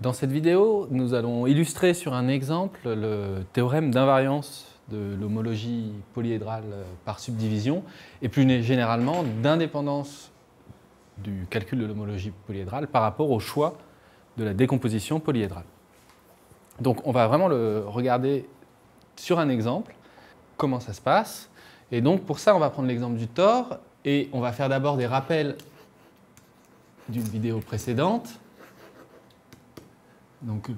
Dans cette vidéo, nous allons illustrer sur un exemple le théorème d'invariance de l'homologie polyédrale par subdivision et plus généralement d'indépendance du calcul de l'homologie polyédrale par rapport au choix de la décomposition polyédrale. Donc on va vraiment le regarder sur un exemple, comment ça se passe. Et donc pour ça, on va prendre l'exemple du tore et on va faire d'abord des rappels d'une vidéo précédente. Donc,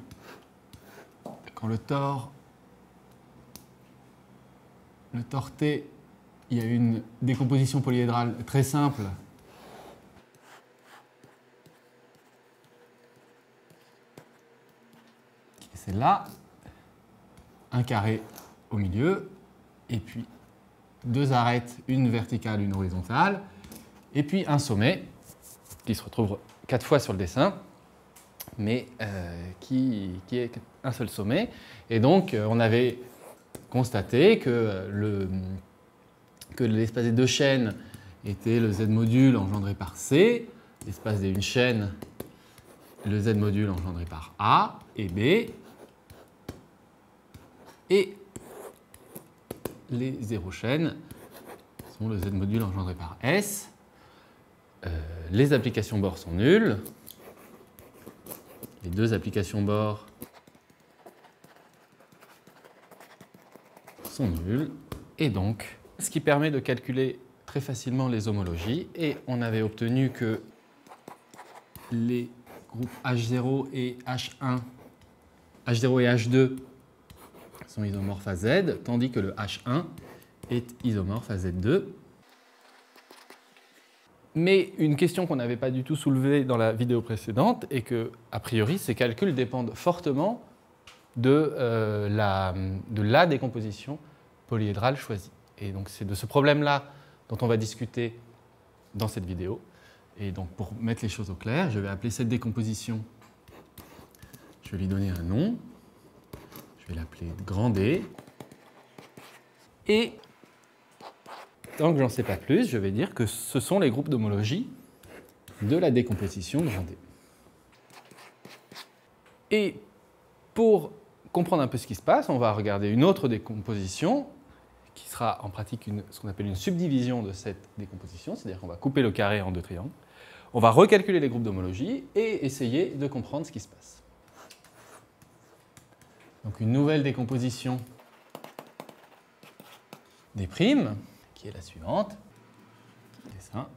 quand le tore T, il y a une décomposition polyédrale très simple. C'est là, un carré au milieu, et puis deux arêtes, une verticale, une horizontale, et puis un sommet qui se retrouve 4 fois sur le dessin, mais qui est un seul sommet. Et donc, on avait constaté que l'espace des deux chaînes était le z-module engendré par C, l'espace des une chaîne, le z-module engendré par A et B, et les zéro chaînes sont le z-module engendré par S. Les applications Bohr sont nulles. Les deux applications Bohr sont nulles. Et donc, ce qui permet de calculer très facilement les homologies. Et on avait obtenu que les groupes H0 et H1, H0 et H2 sont isomorphes à Z, tandis que le H1 est isomorphe à Z2. Mais une question qu'on n'avait pas du tout soulevée dans la vidéo précédente est que, a priori, ces calculs dépendent fortement de la décomposition polyédrale choisie. Et donc c'est de ce problème-là dont on va discuter dans cette vidéo. Et donc pour mettre les choses au clair, je vais appeler cette décomposition, je vais lui donner un nom, je vais l'appeler grand D. Et tant que j'en sais pas plus, je vais dire que ce sont les groupes d'homologie de la décomposition grand D. Et pour comprendre un peu ce qui se passe, on va regarder une autre décomposition qui sera en pratique ce qu'on appelle une subdivision de cette décomposition, c'est-à-dire qu'on va couper le carré en deux triangles. On va recalculer les groupes d'homologie et essayer de comprendre ce qui se passe. Donc une nouvelle décomposition des primes, qui est la suivante. Dessin.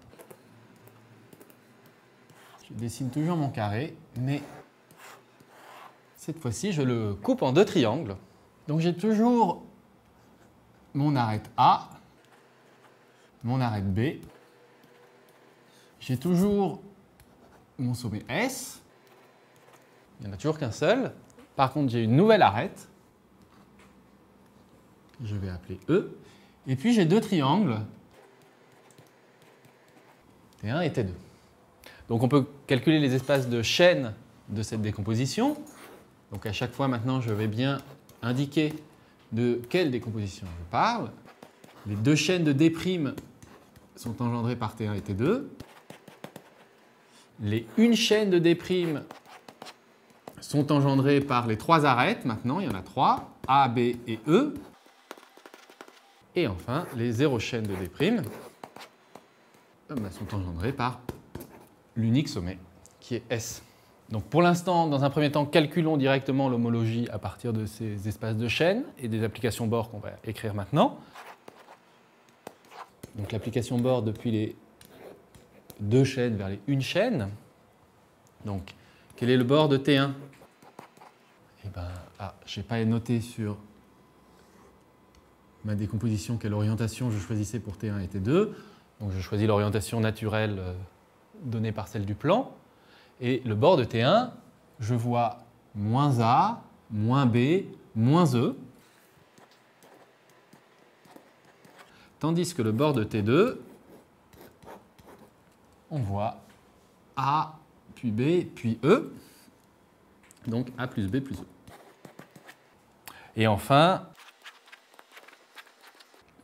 Je dessine toujours mon carré, mais cette fois-ci, je le coupe en deux triangles. Donc j'ai toujours mon arête A, mon arête B. J'ai toujours mon sommet S. Il n'y en a toujours qu'un seul. Par contre, j'ai une nouvelle arête. Je vais appeler E. Et puis j'ai deux triangles, T1 et T2. Donc on peut calculer les espaces de chaîne de cette décomposition. Donc à chaque fois maintenant, je vais bien indiquer de quelle décomposition je parle. Les deux chaînes de D' sont engendrées par T1 et T2. Les une chaîne de D' sont engendrées par les trois arêtes. Maintenant, il y en a trois, A, B et E. Et enfin, les zéro chaînes de D' sont engendrées par l'unique sommet, qui est S. Donc pour l'instant, dans un premier temps, calculons directement l'homologie à partir de ces espaces de chaîne et des applications Bohr qu'on va écrire maintenant. Donc l'application Bohr depuis les deux chaînes vers les une chaîne. Donc quel est le Bohr de T1? Eh ben, je n'ai pas noté sur ma décomposition quelle orientation je choisissais pour T1 et T2. Donc je choisis l'orientation naturelle donnée par celle du plan. Et le bord de T1, je vois moins A, moins B, moins E. Tandis que le bord de T2, on voit A, puis B, puis E. Donc A plus B plus E. Et enfin,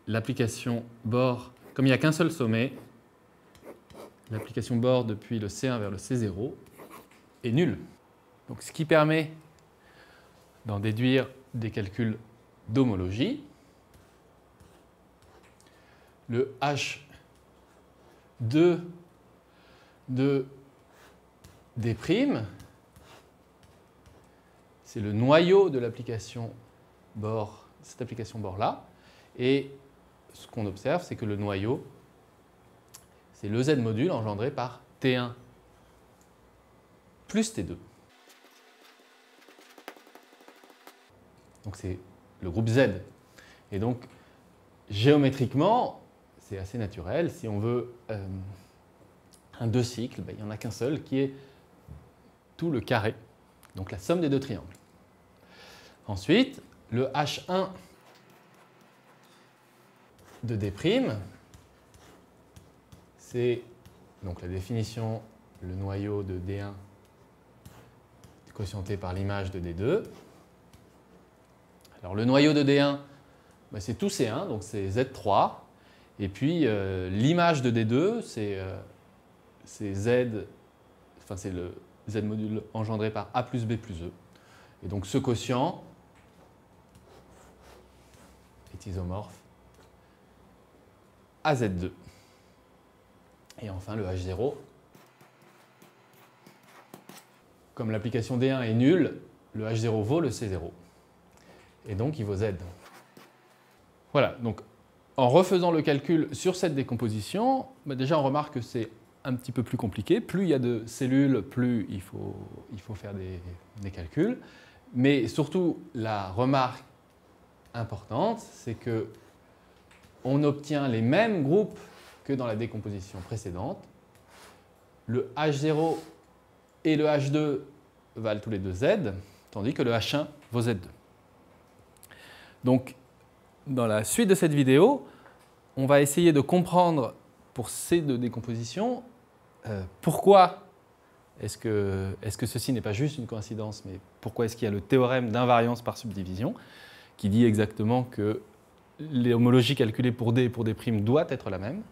l'application Bohr, comme il n'y a qu'un seul sommet, l'application Bohr depuis le C1 vers le C0 est nulle. Donc, ce qui permet d'en déduire des calculs d'homologie. Le H2 de D', c'est le noyau de l'application Bohr, cette application Bohr-là. Et ce qu'on observe, c'est que le noyau, c'est le Z module engendré par T1 plus T2. Donc c'est le groupe Z. Et donc, géométriquement, c'est assez naturel. Si on veut un deux cycles, ben, il n'y en a qu'un seul qui est tout le carré, donc la somme des deux triangles. Ensuite, le H1 de D', c'est donc la définition, le noyau de D1 quotienté par l'image de D2. Alors le noyau de D1, ben, c'est tout C1, donc c'est Z3. Et puis l'image de D2, c'est Z, enfin c'est le Z module engendré par A plus B plus E. Et donc ce quotient est isomorphe à Z2. Et enfin le H0. Comme l'application D1 est nulle, le H0 vaut le C0. Et donc il vaut Z. Voilà, donc en refaisant le calcul sur cette décomposition, bah déjà on remarque que c'est un petit peu plus compliqué. Plus il y a de cellules, plus il faut faire des calculs. Mais surtout, la remarque importante, c'est que on obtient les mêmes groupes que dans la décomposition précédente. Le H0 et le H2 valent tous les deux Z, tandis que le H1 vaut Z2. Donc, dans la suite de cette vidéo, on va essayer de comprendre pour ces deux décompositions pourquoi est-ce que ceci n'est pas juste une coïncidence, mais pourquoi est-ce qu'il y a le théorème d'invariance par subdivision qui dit exactement que l'homologie calculée pour D et pour D' doit être la même.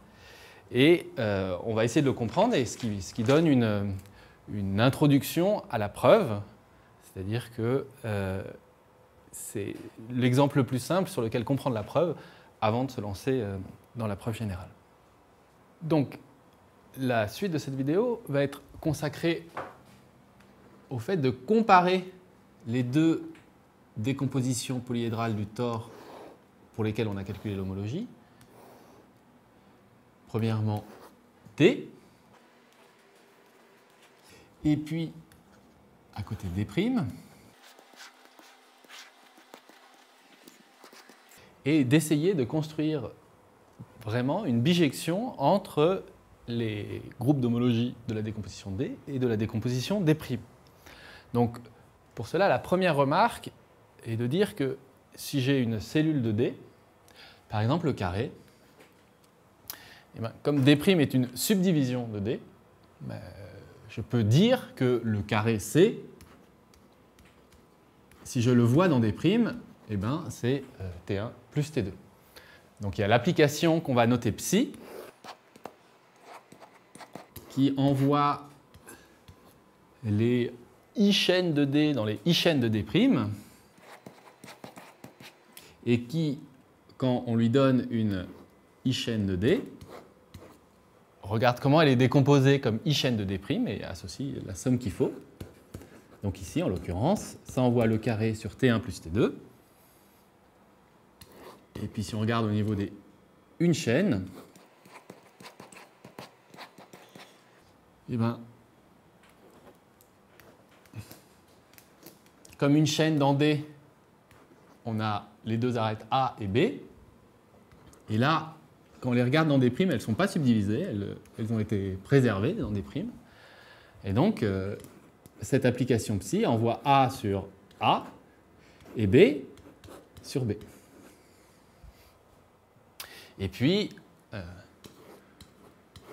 Et on va essayer de le comprendre, et ce qui donne une introduction à la preuve, c'est-à-dire que c'est l'exemple le plus simple sur lequel comprendre la preuve avant de se lancer dans la preuve générale. Donc, la suite de cette vidéo va être consacrée au fait de comparer les deux décompositions polyédrales du tore pour lesquelles on a calculé l'homologie. Premièrement, D, et puis à côté D', et d'essayer de construire vraiment une bijection entre les groupes d'homologie de la décomposition D et de la décomposition D'. Donc, pour cela, la première remarque est de dire que si j'ai une cellule de D, par exemple le carré, et bien, comme D' est une subdivision de D, ben, je peux dire que le carré C, si je le vois dans D', eh ben, c'est T1 plus T2. Donc il y a l'application qu'on va noter psi, qui envoie les I chaînes de D dans les I chaînes de D', et qui, quand on lui donne une I chaîne de D, regarde comment elle est décomposée comme I chaîne de D' et associe la somme qu'il faut. Donc ici, en l'occurrence, ça envoie le carré sur T1 plus T2. Et puis si on regarde au niveau des une chaîne, eh ben, comme une chaîne dans D, on a les deux arêtes A et B. Et là, quand on les regarde dans D', elles ne sont pas subdivisées, elles ont été préservées dans D'. Et donc, cette application psi envoie A sur A et B sur B. Et puis,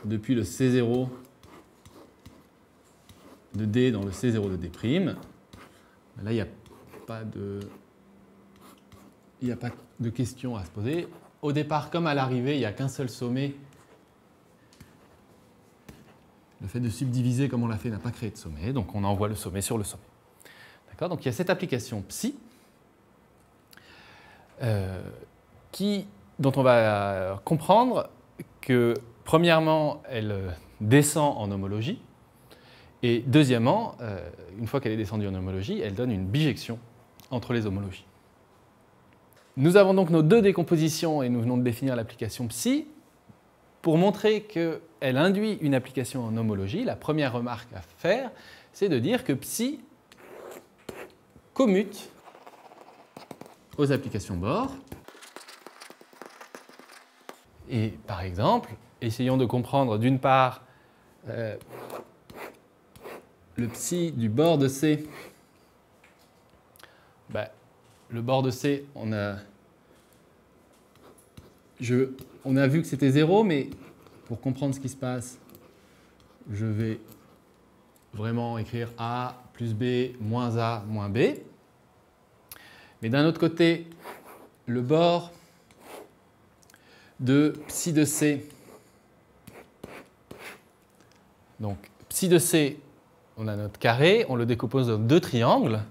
depuis le C0 de D dans le C0 de D', là, il n'y a pas de question à se poser. Au départ, comme à l'arrivée, il n'y a qu'un seul sommet, le fait de subdiviser comme on l'a fait n'a pas créé de sommet, donc on envoie le sommet sur le sommet. Donc il y a cette application psi dont on va comprendre que, premièrement, elle descend en homologie, et deuxièmement, une fois qu'elle est descendue en homologie, elle donne une bijection entre les homologies. Nous avons donc nos deux décompositions et nous venons de définir l'application psi. Pour montrer qu'elle induit une application en homologie, la première remarque à faire, c'est de dire que psi commute aux applications Bohr. Et par exemple, essayons de comprendre d'une part le psi du bord de C. Le bord de C, on a vu que c'était 0, mais pour comprendre ce qui se passe, je vais vraiment écrire A plus B moins A moins B. Mais d'un autre côté, le bord de psi de C, donc psi de C, on a notre carré, on le décompose en deux triangles.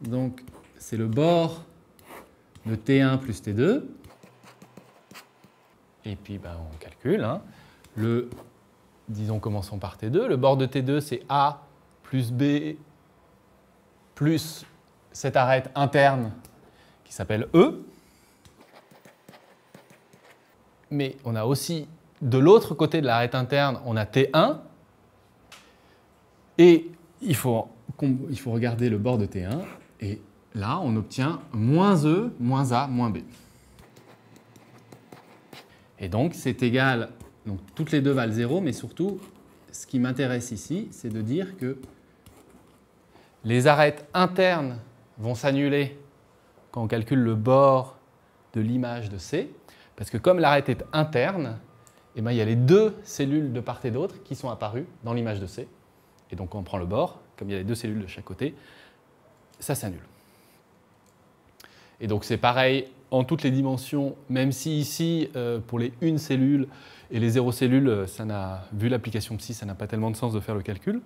Donc c'est le bord de T1 plus T2. Et puis on calcule. Disons, commençons par T2. Le bord de T2, c'est A plus B plus cette arête interne qui s'appelle E. Mais on a aussi, de l'autre côté de l'arête interne, on a T1. Et il faut regarder le bord de T1. Et là, on obtient moins E, moins A, moins B. Et donc, c'est égal, donc toutes les deux valent 0, mais surtout, ce qui m'intéresse ici, c'est de dire que les arêtes internes vont s'annuler quand on calcule le bord de l'image de C, parce que comme l'arête est interne, il y a les deux cellules de part et d'autre qui sont apparues dans l'image de C. Et donc, quand on prend le bord, comme il y a les deux cellules de chaque côté, ça s'annule. Et donc, c'est pareil en toutes les dimensions, même si ici, pour les 1 cellule et les 0 cellules, vu l'application psi, ça n'a pas tellement de sens de faire le calcul.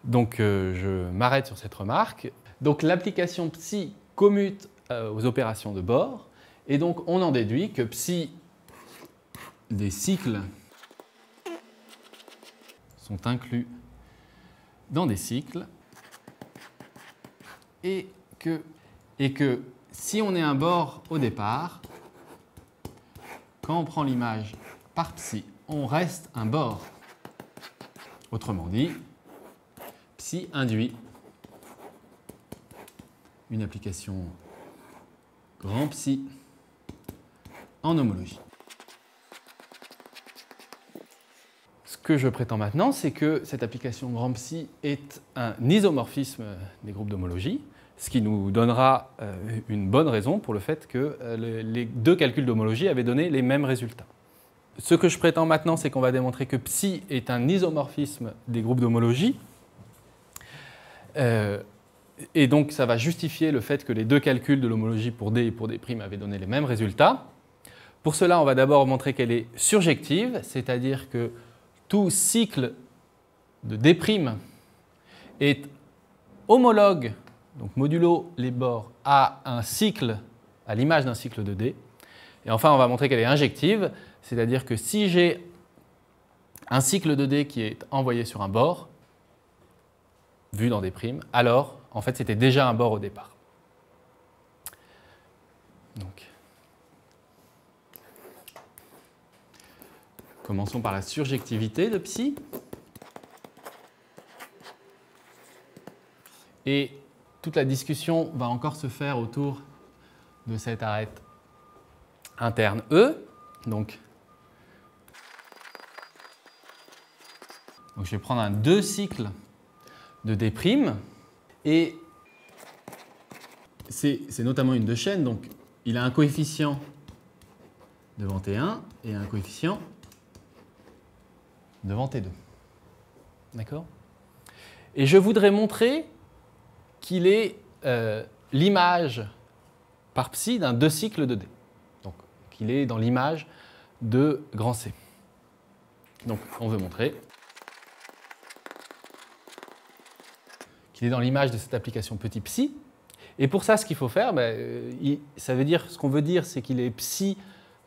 Donc, je m'arrête sur cette remarque. Donc, l'application psi commute aux opérations de Bohr. Et donc, on en déduit que psi des cycles sont inclus dans des cycles et que si on est un Bohr au départ, quand on prend l'image par psi, on reste un Bohr. Autrement dit, psi induit une application grand psi en homologie. Ce que je prétends maintenant, c'est que cette application grand psi est un isomorphisme des groupes d'homologie, ce qui nous donnera une bonne raison pour le fait que les deux calculs d'homologie avaient donné les mêmes résultats. Ce que je prétends maintenant, c'est qu'on va démontrer que psi est un isomorphisme des groupes d'homologie. Et donc, ça va justifier le fait que les deux calculs de l'homologie pour D et pour D' avaient donné les mêmes résultats. Pour cela, on va d'abord montrer qu'elle est surjective, c'est-à-dire que tout cycle de D' est homologue, donc modulo les bords, à un cycle, à l'image d'un cycle de D. Et enfin, on va montrer qu'elle est injective, c'est-à-dire que si j'ai un cycle de D qui est envoyé sur un bord, vu dans D', alors, en fait, c'était déjà un bord au départ. Donc, commençons par la surjectivité de psi. Et toute la discussion va encore se faire autour de cette arête interne E. Donc je vais prendre un 2 cycles de D', et c'est notamment une 2 chaînes, donc il a un coefficient devant T1 et un coefficient devant T2. D'accord? Et je voudrais montrer qu'il est l'image par psi d'un 2 cycles de D. Donc, qu'il est dans l'image de grand C. Donc, on veut montrer qu'il est dans l'image de cette application petit psi. Et pour ça, ce qu'il faut faire, ça veut dire, ce qu'on veut dire, c'est qu'il est psi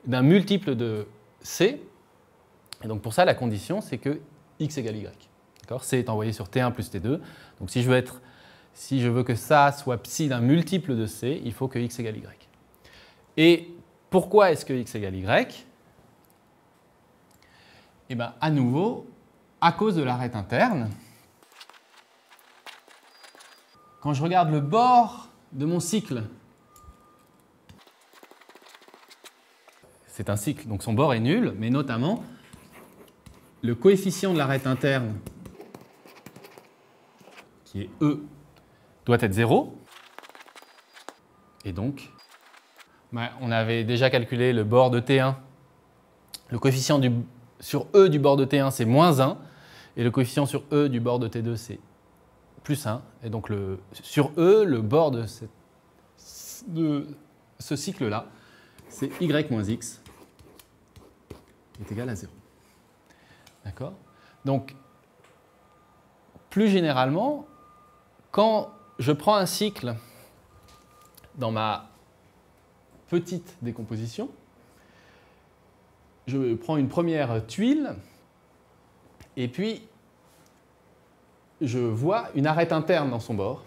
d'un multiple de C. Et donc pour ça, la condition, c'est que x égale y. C est envoyé sur T1 plus T2. Donc si je veux que ça soit psi d'un multiple de C, il faut que x égale y. Et pourquoi est-ce que x égale y? Eh bien, à nouveau, à cause de l'arête interne. Quand je regarde le bord de mon cycle, c'est un cycle, donc son bord est nul, mais notamment le coefficient de l'arête interne, qui est E, doit être 0. Et donc, on avait déjà calculé le bord de T1. Le coefficient sur E du bord de T1, c'est moins 1. Et le coefficient sur E du bord de T2, c'est plus 1. Et donc, sur E, le bord de ce cycle-là, c'est y moins x est égal à 0. D'accord? Donc, plus généralement, quand je prends un cycle dans ma petite décomposition, je prends une première tuile et puis je vois une arête interne dans son bord.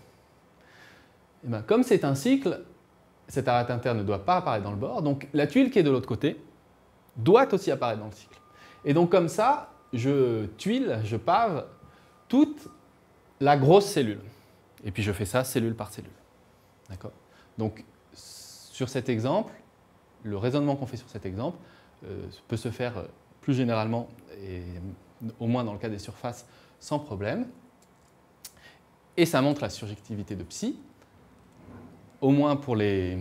Et bien, comme c'est un cycle, cette arête interne ne doit pas apparaître dans le bord, donc la tuile qui est de l'autre côté doit aussi apparaître dans le cycle. Et donc comme ça, je pave toute la grosse cellule. Et puis je fais ça cellule par cellule. D'accord? Donc sur cet exemple, le raisonnement qu'on fait sur cet exemple peut se faire plus généralement, et au moins dans le cas des surfaces, sans problème. Et ça montre la surjectivité de psi, au moins pour le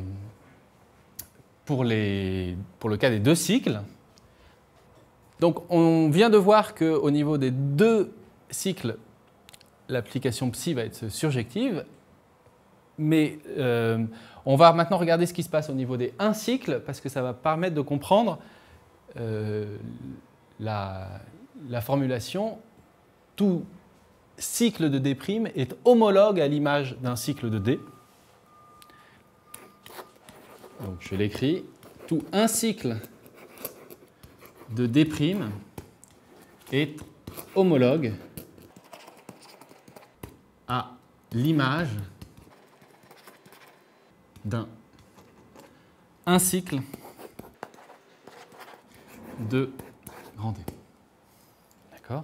cas des deux cycles. Donc on vient de voir qu'au niveau des deux cycles, l'application psi va être surjective, mais on va maintenant regarder ce qui se passe au niveau des 1 cycles, parce que ça va permettre de comprendre la formulation. Tout cycle de D' est homologue à l'image d'un cycle de D. Donc je l'écris. Tout 1 cycle de D' est homologue à l'image d'un cycle de grand D. D'accord?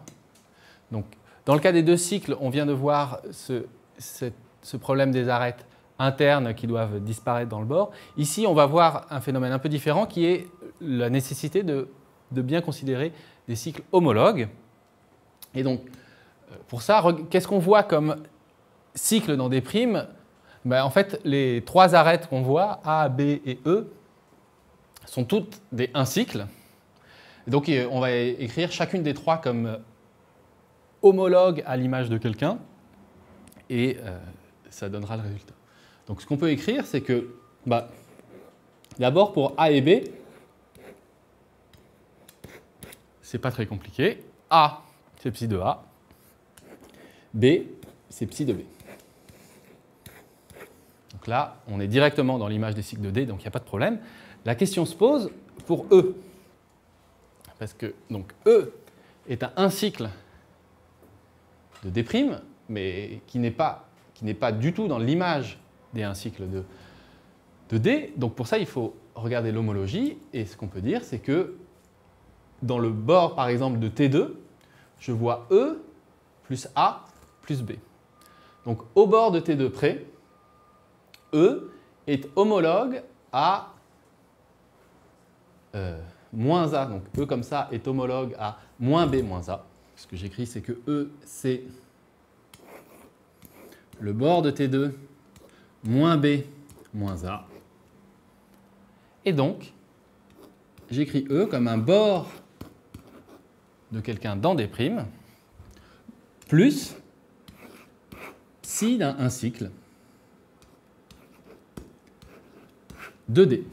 Donc, dans le cas des deux cycles, on vient de voir ce problème des arêtes internes qui doivent disparaître dans le bord. Ici, on va voir un phénomène un peu différent qui est la nécessité de bien considérer des cycles homologues. Et donc, pour ça, qu'est-ce qu'on voit comme cycle dans D'? En fait, les trois arêtes qu'on voit, A, B et E, sont toutes des 1 cycle. Donc, on va écrire chacune des trois comme homologue à l'image de quelqu'un, et ça donnera le résultat. Donc, ce qu'on peut écrire, c'est que, d'abord, pour A et B, c'est pas très compliqué. A, c'est psi de A. B, c'est psi de B. Donc là, on est directement dans l'image des cycles de D, donc il n'y a pas de problème. La question se pose pour E. Parce que donc, E est un 1 cycle de D', mais qui n'est pas du tout dans l'image des 1 cycle de D. Donc pour ça, il faut regarder l'homologie. Et ce qu'on peut dire, c'est que dans le bord, par exemple, de T2, je vois E plus A plus B. Donc au bord de T2 près, E est homologue à moins A. Donc E comme ça est homologue à moins B moins A. Ce que j'écris, c'est que E, c'est le bord de T2 moins B moins A. Et donc, j'écris E comme un bord de quelqu'un dans D' plus psi d'un 1 cycle de D.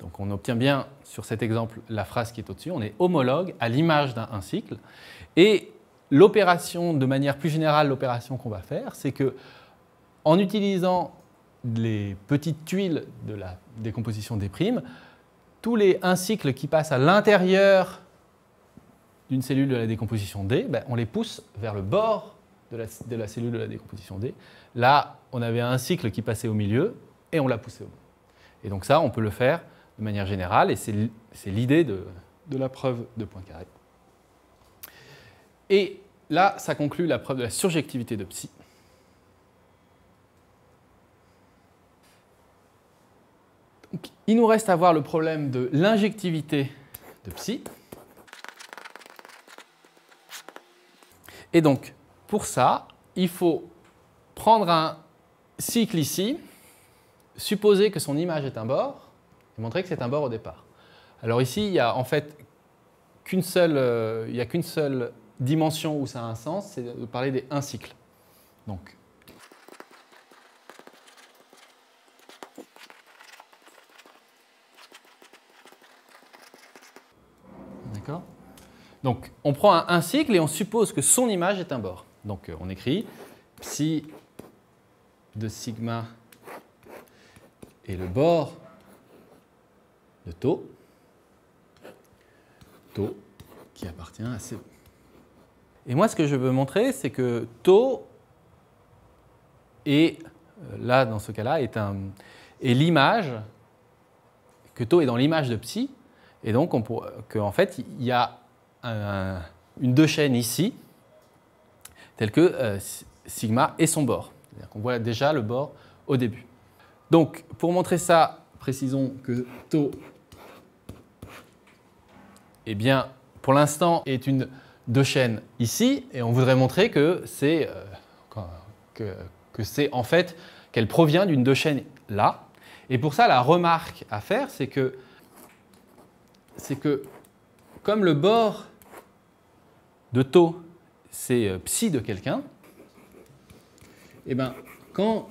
Donc on obtient bien sur cet exemple la phrase qui est au-dessus. On est homologue à l'image d'un 1 cycle. Et l'opération, de manière plus générale, l'opération qu'on va faire, c'est que en utilisant les petites tuiles de la décomposition D', tous les 1 cycle qui passent à l'intérieur d'une cellule de la décomposition D, ben, on les pousse vers le bord de la cellule de la décomposition D. Là, on avait un cycle qui passait au milieu et on l'a poussé au bout. Et donc ça, on peut le faire de manière générale et c'est l'idée de la preuve de Poincaré. Et là, ça conclut la preuve de la surjectivité de psi. Donc, il nous reste à voir le problème de l'injectivité de psi. Et donc, pour ça, il faut prendre un cycle ici, supposer que son image est un bord, et montrer que c'est un bord au départ. Alors ici, il n'y a en fait qu'une seule dimension où ça a un sens, c'est de parler des 1 cycle. Donc, d'accord ? Donc, on prend un cycle et on suppose que son image est un bord. Donc, on écrit psi de sigma est le bord de tau, tau qui appartient à C. Et moi, ce que je veux montrer, c'est que tau est, là, dans ce cas-là, est l'image, que tau est dans l'image de psi, et donc qu'en fait, il y a une 2 chaînes ici, telle que sigma et son bord. C'est-à-dire qu'on voit déjà le bord au début. Donc, pour montrer ça, précisons que tau, eh bien, pour l'instant, est une 2 chaînes ici, et on voudrait montrer que c'est en fait qu'elle provient d'une 2 chaînes là. Et pour ça, la remarque à faire, c'est que comme le bord de tau, c'est psi de quelqu'un, et bien, quand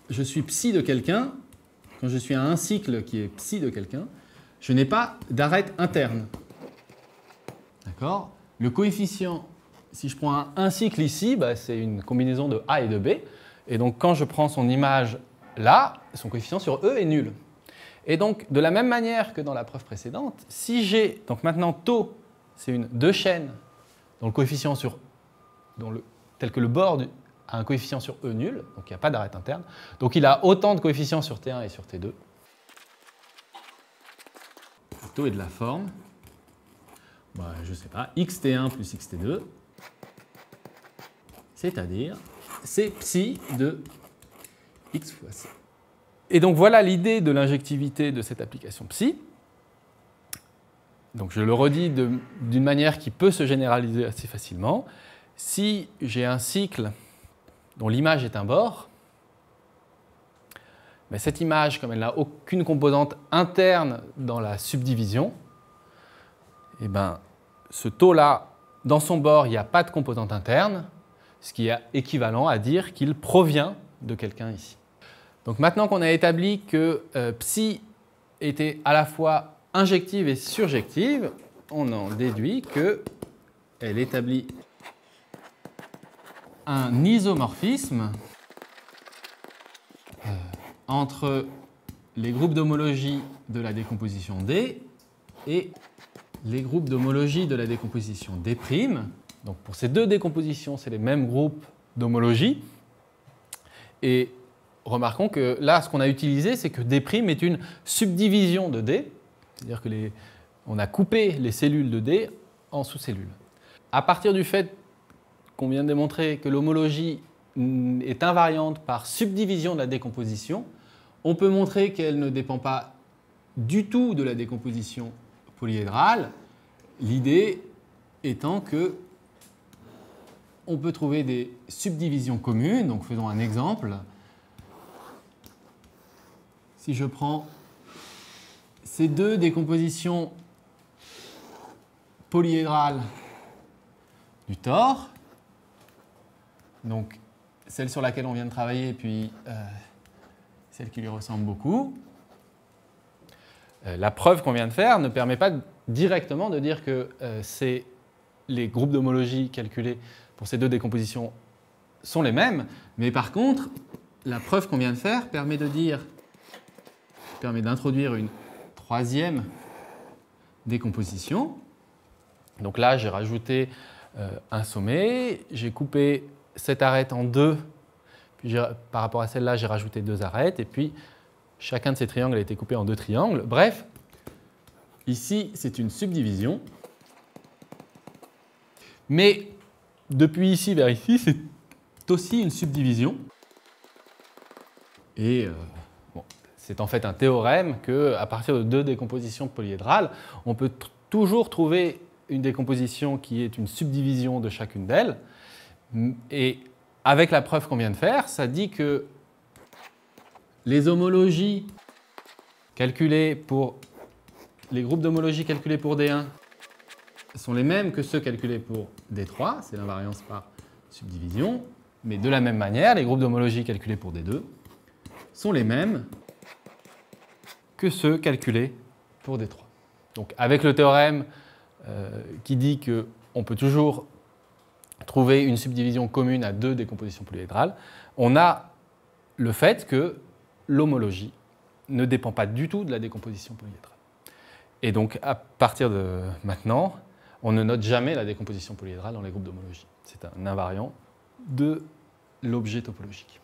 je suis psi de quelqu'un, quand je suis à un cycle qui est psi de quelqu'un, je n'ai pas d'arête interne. D'accord ? Le coefficient, si je prends un cycle ici, bah, c'est une combinaison de A et de B. Et donc, quand je prends son image là, son coefficient sur E est nul. Et donc, de la même manière que dans la preuve précédente, si j'ai, donc maintenant tau, c'est une 2 chaînes dont le coefficient sur, tel que le bord a un coefficient sur E nul, donc il n'y a pas d'arête interne, donc il a autant de coefficients sur T1 et sur T2. Tau est de la forme, bah, je ne sais pas, xt1 plus xt2, c'est-à-dire c'est psi de x fois c. Et donc voilà l'idée de l'injectivité de cette application psi. Donc je le redis d'une manière qui peut se généraliser assez facilement. Si j'ai un cycle dont l'image est un bord, mais cette image, comme elle n'a aucune composante interne dans la subdivision, eh ben, ce tau-là, dans son bord, il n'y a pas de composante interne, ce qui est équivalent à dire qu'il provient de quelqu'un ici. Donc maintenant qu'on a établi que psi était à la fois injective et surjective, on en déduit qu'elle établit un isomorphisme entre les groupes d'homologie de la décomposition D et les groupes d'homologie de la décomposition D'. Donc pour ces deux décompositions, c'est les mêmes groupes d'homologie. Et remarquons que là, ce qu'on a utilisé, c'est que D' est une subdivision de D, c'est-à-dire qu'on a coupé les cellules de D en sous-cellules. À partir du fait qu'on vient de démontrer que l'homologie est invariante par subdivision de la décomposition, on peut montrer qu'elle ne dépend pas du tout de la décomposition polyédrale, l'idée étant que on peut trouver des subdivisions communes. Donc faisons un exemple. Si je prends ces deux décompositions polyédrales du tore, donc celle sur laquelle on vient de travailler, puis celle qui lui ressemble beaucoup, la preuve qu'on vient de faire ne permet pas directement de dire que ces les groupes d'homologie calculés pour ces deux décompositions sont les mêmes, mais par contre, la preuve qu'on vient de faire permet d'introduire une troisième décomposition. Donc là, j'ai rajouté un sommet, j'ai coupé cette arête en deux, puis par rapport à celle-là, j'ai rajouté deux arêtes, et puis chacun de ces triangles a été coupé en deux triangles. Bref, ici, c'est une subdivision, mais depuis ici vers ici, c'est aussi une subdivision. Et bon, c'est en fait un théorème qu'à partir de deux décompositions polyédrales, on peut toujours trouver une décomposition qui est une subdivision de chacune d'elles. Et avec la preuve qu'on vient de faire, ça dit que les homologies calculées pour les groupes d'homologie calculés pour D1 sont les mêmes que ceux calculés pour D3, c'est l'invariance par subdivision, mais de la même manière, les groupes d'homologie calculés pour D2 sont les mêmes que ceux calculés pour D3. Donc avec le théorème qui dit qu'on peut toujours trouver une subdivision commune à deux décompositions polyédrales, on a le fait que l'homologie ne dépend pas du tout de la décomposition polyédrale. Et donc à partir de maintenant, on ne note jamais la décomposition polyédrale dans les groupes d'homologie. C'est un invariant de l'objet topologique.